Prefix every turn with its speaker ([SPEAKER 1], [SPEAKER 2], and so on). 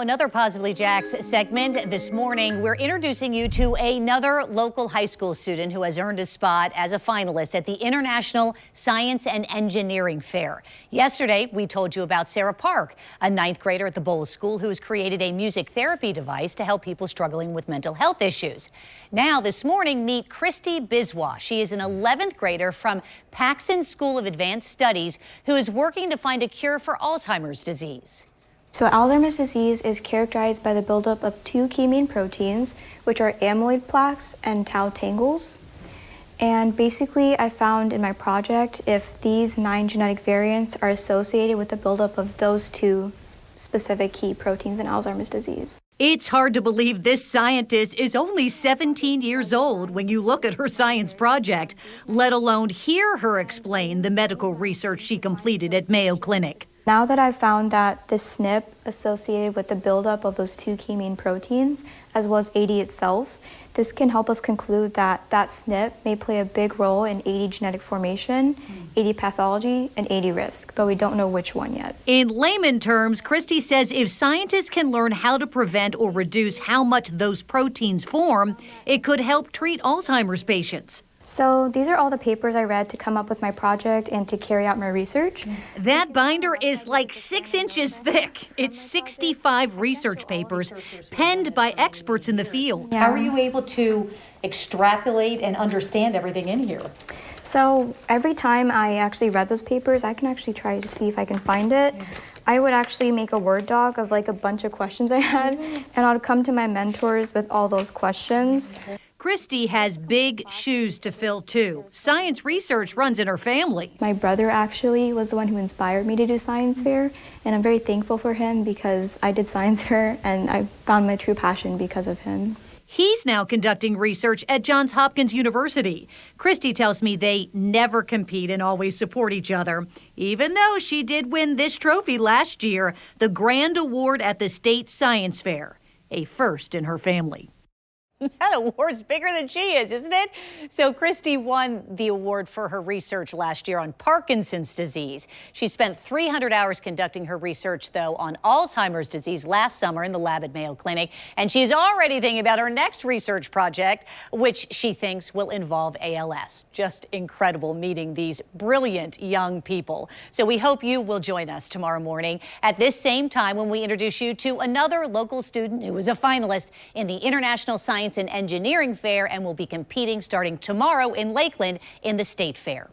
[SPEAKER 1] Another Positively Jax segment this morning. We're introducing you to another local high school student who has earned a spot as a finalist at the International Science and Engineering Fair. Yesterday, we told you about Sarah Park, a ninth grader at the Bowles School who has created a music therapy device to help people struggling with mental health issues. Now, this morning, meet Christy Biswa. She is an 11th grader from Paxson School of Advanced Studies who is working to find a cure for Alzheimer's disease.
[SPEAKER 2] So Alzheimer's disease is characterized by the buildup of two key main proteins, which are amyloid plaques and tau tangles. And basically, I found in my project if these 9 genetic variants are associated with the buildup of those two specific key proteins in Alzheimer's disease.
[SPEAKER 1] It's hard to believe this scientist is only 17 years old when you look at her science project, let alone hear her explain the medical research she completed at Mayo Clinic.
[SPEAKER 2] Now that I've found that this SNP associated with the buildup of those two key main proteins, as well as AD itself, this can help us conclude that that SNP may play a big role in AD genetic formation, AD pathology, and AD risk, but we don't know which one yet.
[SPEAKER 1] In layman terms, Christy says if scientists can learn how to prevent or reduce how much those proteins form, it could help treat Alzheimer's patients.
[SPEAKER 2] So these are all the papers I read to come up with my project and to carry out my research.
[SPEAKER 1] That binder is like 6 inches thick. It's 65 research papers penned by experts in the field.
[SPEAKER 2] Yeah.
[SPEAKER 1] How are you able to extrapolate and understand everything in here?
[SPEAKER 2] So every time I actually read those papers, I can actually try to see if I can find it. I would actually make a Word doc of like a bunch of questions I had, and I'd come to my mentors with all those questions.
[SPEAKER 1] Christy has big shoes to fill, too. Science research runs in her family.
[SPEAKER 2] My brother actually was the one who inspired me to do science fair, and I'm very thankful for him because I did science fair and I found my true passion because of him.
[SPEAKER 1] He's now conducting research at Johns Hopkins University. Christy tells me they never compete and always support each other, even though she did win this trophy last year, the Grand Award at the State Science Fair, a first in her family. That award's bigger than she is, isn't it? So Christy won the award for her research last year on Parkinson's disease. She spent 300 hours conducting her research, though, on Alzheimer's disease last summer in the lab at Mayo Clinic. And she's already thinking about her next research project, which she thinks will involve ALS. Just incredible meeting these brilliant young people. So we hope you will join us tomorrow morning at this same time when we introduce you to another local student who is a finalist in the International Science and Engineering Fair and will be competing starting tomorrow in Lakeland in the State Fair.